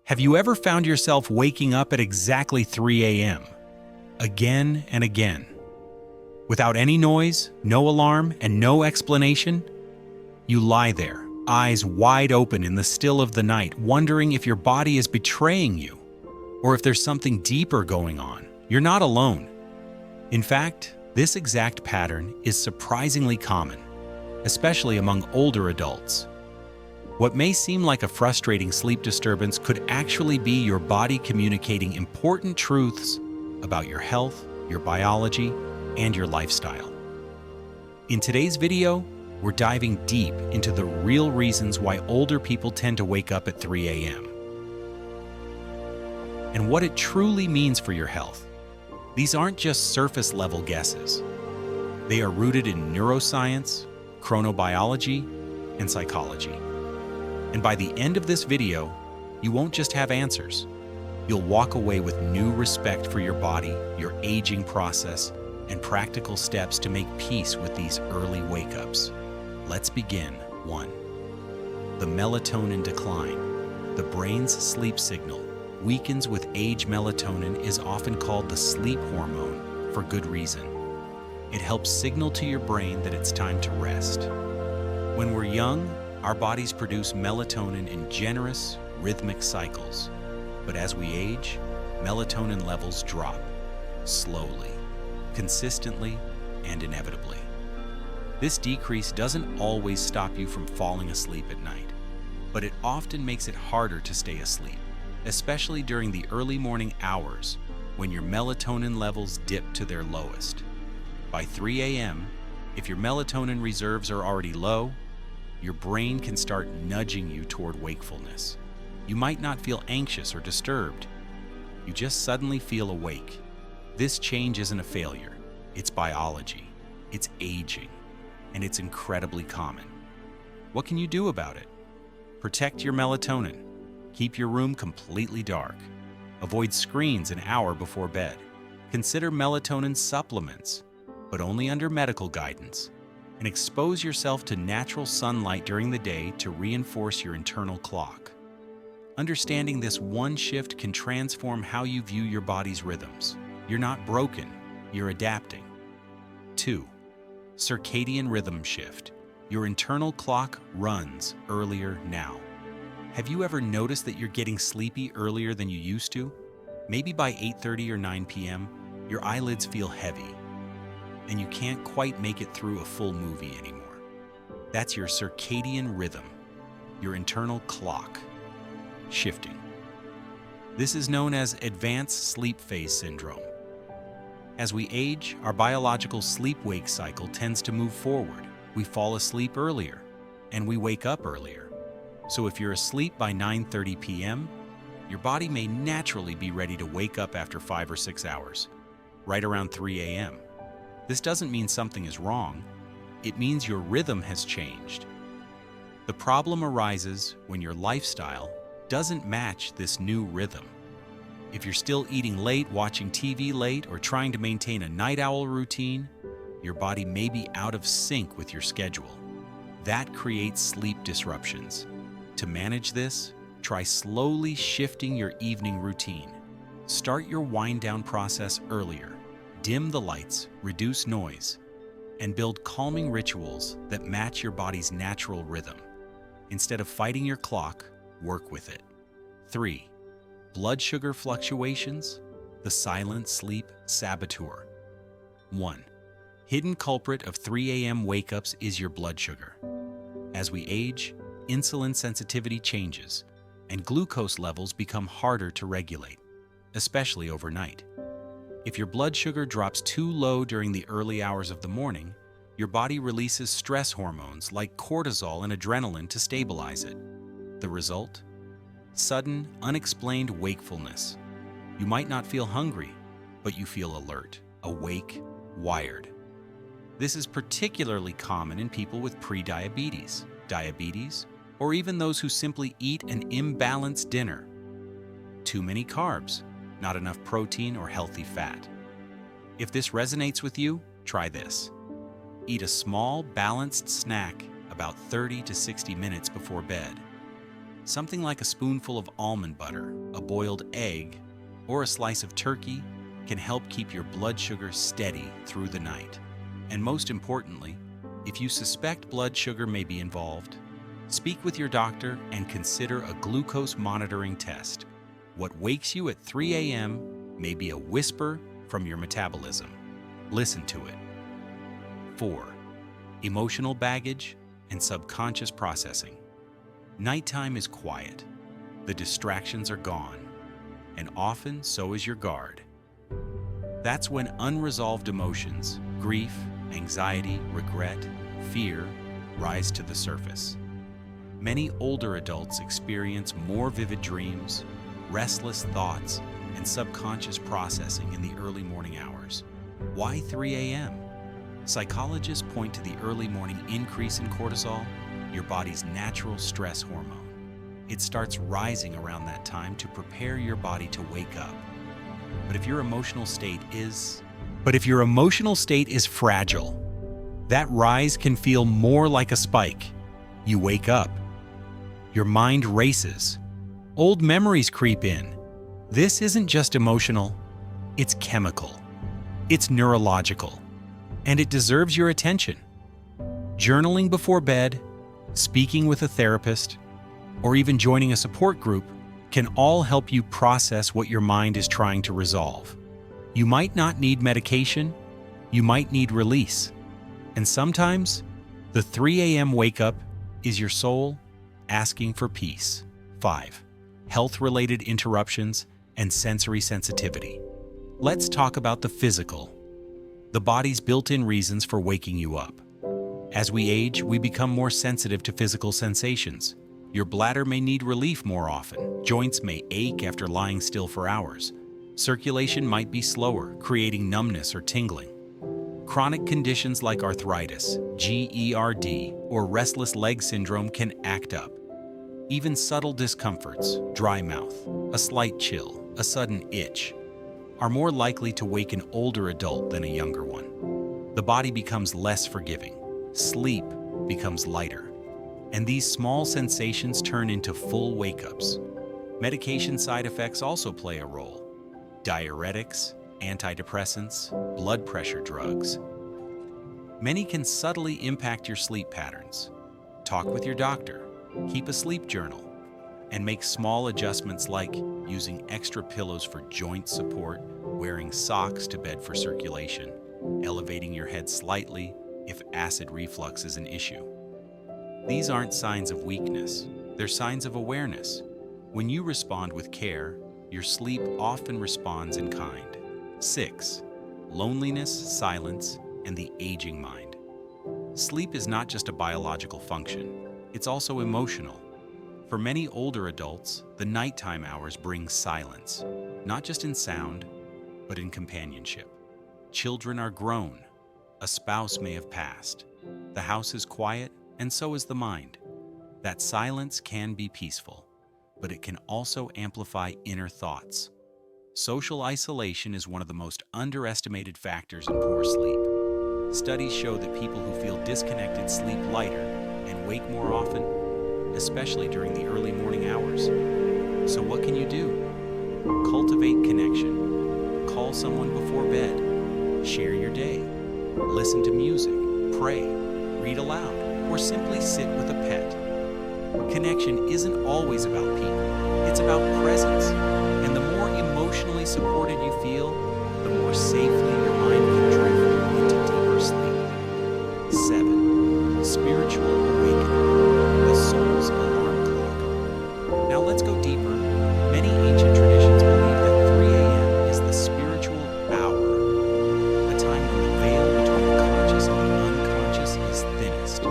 Have you ever found yourself waking up at exactly 3 a.m., again and again? Without any noise, no alarm, and no explanation? You lie there, eyes wide open in the still of the night, wondering if your body is betraying you, or if there's something deeper going on. You're not alone. In fact, this exact pattern is surprisingly common, especially among older adults. What may seem like a frustrating sleep disturbance could actually be your body communicating important truths about your health, your biology, and your lifestyle. In today's video, we're diving deep into the real reasons why older people tend to wake up at 3 a.m. and what it truly means for your health. These aren't just surface-level guesses. They are rooted in neuroscience, chronobiology, and psychology. And by the end of this video, you won't just have answers. You'll walk away with new respect for your body, your aging process, and practical steps to make peace with these early wake-ups. Let's begin. 1. The melatonin decline. The brain's sleep signal weakens with age. Melatonin is often called the sleep hormone for good reason. It helps signal to your brain that it's time to rest. When we're young, our bodies produce melatonin in generous, rhythmic cycles. But as we age, melatonin levels drop, slowly, consistently, and inevitably. This decrease doesn't always stop you from falling asleep at night, but it often makes it harder to stay asleep, especially during the early morning hours when your melatonin levels dip to their lowest. By 3 a.m., if your melatonin reserves are already low, your brain can start nudging you toward wakefulness. You might not feel anxious or disturbed. You just suddenly feel awake. This change isn't a failure. It's biology. It's aging. And it's incredibly common. What can you do about it? Protect your melatonin. Keep your room completely dark. Avoid screens an hour before bed. Consider melatonin supplements, but only under medical guidance. And expose yourself to natural sunlight during the day to reinforce your internal clock. Understanding this one shift can transform how you view your body's rhythms. You're not broken, you're adapting. 2. Circadian rhythm shift. Your internal clock runs earlier now. Have you ever noticed that you're getting sleepy earlier than you used to? Maybe by 8:30 or 9 p.m., your eyelids feel heavy, and you can't quite make it through a full movie anymore. That's your circadian rhythm, your internal clock, shifting. This is known as advanced sleep phase syndrome. As we age, our biological sleep-wake cycle tends to move forward. We fall asleep earlier, and we wake up earlier. So if you're asleep by 9:30 p.m., your body may naturally be ready to wake up after 5 or 6 hours, right around 3 a.m. This doesn't mean something is wrong. It means your rhythm has changed. The problem arises when your lifestyle doesn't match this new rhythm. If you're still eating late, watching TV late, or trying to maintain a night owl routine, your body may be out of sync with your schedule. That creates sleep disruptions. To manage this, try slowly shifting your evening routine. Start your wind-down process earlier. Dim the lights, reduce noise, and build calming rituals that match your body's natural rhythm. Instead of fighting your clock, work with it. 3. Blood sugar fluctuations, the silent sleep saboteur. 1. Hidden culprit of 3 a.m. wake-ups is your blood sugar. As we age, insulin sensitivity changes, and glucose levels become harder to regulate, especially overnight. If your blood sugar drops too low during the early hours of the morning, your body releases stress hormones like cortisol and adrenaline to stabilize it. The result? Sudden, unexplained wakefulness. You might not feel hungry, but you feel alert, awake, wired. This is particularly common in people with prediabetes, diabetes, or even those who simply eat an imbalanced dinner. Too many carbs, not enough protein or healthy fat. If this resonates with you, try this. Eat a small, balanced snack about 30 to 60 minutes before bed. Something like a spoonful of almond butter, a boiled egg, or a slice of turkey can help keep your blood sugar steady through the night. And most importantly, if you suspect blood sugar may be involved, speak with your doctor and consider a glucose monitoring test. What wakes you at 3 a.m. may be a whisper from your metabolism. Listen to it. 4. Emotional baggage and subconscious processing. Nighttime is quiet. The distractions are gone, and often so is your guard. That's when unresolved emotions, grief, anxiety, regret, fear, rise to the surface. Many older adults experience more vivid dreams, restless thoughts, and subconscious processing in the early morning hours. Why 3 a.m.? Psychologists point to the early morning increase in cortisol, your body's natural stress hormone. It starts rising around that time to prepare your body to wake up. But if your emotional state is fragile, that rise can feel more like a spike. You wake up. Your mind races. Old memories creep in. This isn't just emotional, it's chemical. It's neurological. And it deserves your attention. Journaling before bed, speaking with a therapist, or even joining a support group can all help you process what your mind is trying to resolve. You might not need medication, you might need release. And sometimes, the 3 a.m. wake up is your soul asking for peace. 5. Health-related interruptions and sensory sensitivity. Let's talk about the physical, the body's built-in reasons for waking you up. As we age, we become more sensitive to physical sensations. Your bladder may need relief more often. Joints may ache after lying still for hours. Circulation might be slower, creating numbness or tingling. Chronic conditions like arthritis, GERD, or restless leg syndrome can act up. Even subtle discomforts, dry mouth, a slight chill, a sudden itch, are more likely to wake an older adult than a younger one. The body becomes less forgiving. Sleep becomes lighter. And these small sensations turn into full wake-ups. Medication side effects also play a role. Diuretics, antidepressants, blood pressure drugs. Many can subtly impact your sleep patterns. Talk with your doctor, keep a sleep journal, and make small adjustments like using extra pillows for joint support, wearing socks to bed for circulation, elevating your head slightly if acid reflux is an issue. These aren't signs of weakness, they're signs of awareness. When you respond with care, your sleep often responds in kind. 6. Loneliness, silence, and the aging mind. Sleep is not just a biological function, it's also emotional. For many older adults, the nighttime hours bring silence, not just in sound, but in companionship. Children are grown. A spouse may have passed. The house is quiet, and so is the mind. That silence can be peaceful, but it can also amplify inner thoughts. Social isolation is one of the most underestimated factors in poor sleep. Studies show that people who feel disconnected sleep lighter and wake more often, especially during the early morning hours. So what can you do? Cultivate connection. Call someone before bed. Share your day. Listen to music. Pray. Read aloud. Or simply sit with a pet. Connection isn't always about people. It's about presence. And the more emotionally supported you feel, the more safely your mind can drift into deeper sleep. 7. Spiritual awakening. The soul's alarm clock. Now let's go deeper. Many ancient traditions believe that 3 a.m. is the spiritual hour, a time when the veil between the conscious and the unconscious is thinnest.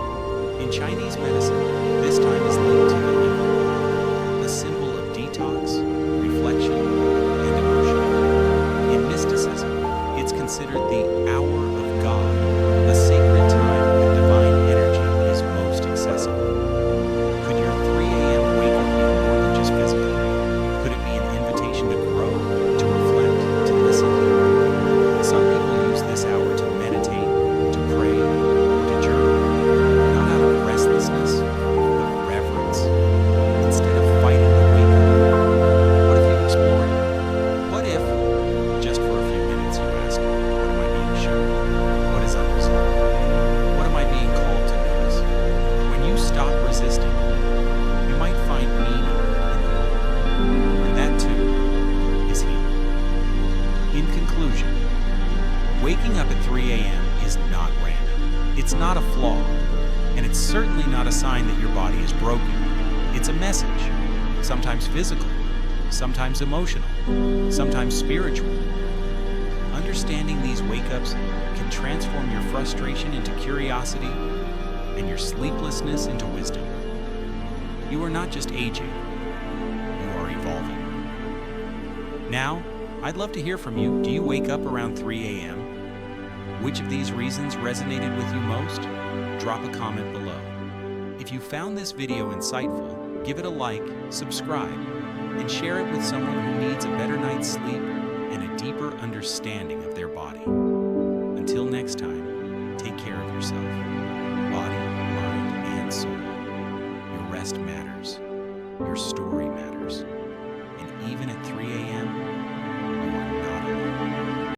In Chinese medicine, this time is linked to the liver, a symbol of detox, Waking up at 3 a.m. is not random. It's not a flaw, and it's certainly not a sign that your body is broken. It's a message, sometimes physical, sometimes emotional, sometimes spiritual. Understanding these wake-ups can transform your frustration into curiosity and your sleeplessness into wisdom. You are not just aging, you are evolving. Now, I'd love to hear from you. Do you wake up around 3 a.m.? Which of these reasons resonated with you most? Drop a comment below. If you found this video insightful, give it a like, subscribe, and share it with someone who needs a better night's sleep and a deeper understanding of their body. Until next time, take care of yourself, body, mind, and soul. Your rest matters. Your story matters. And even at 3 a.m.,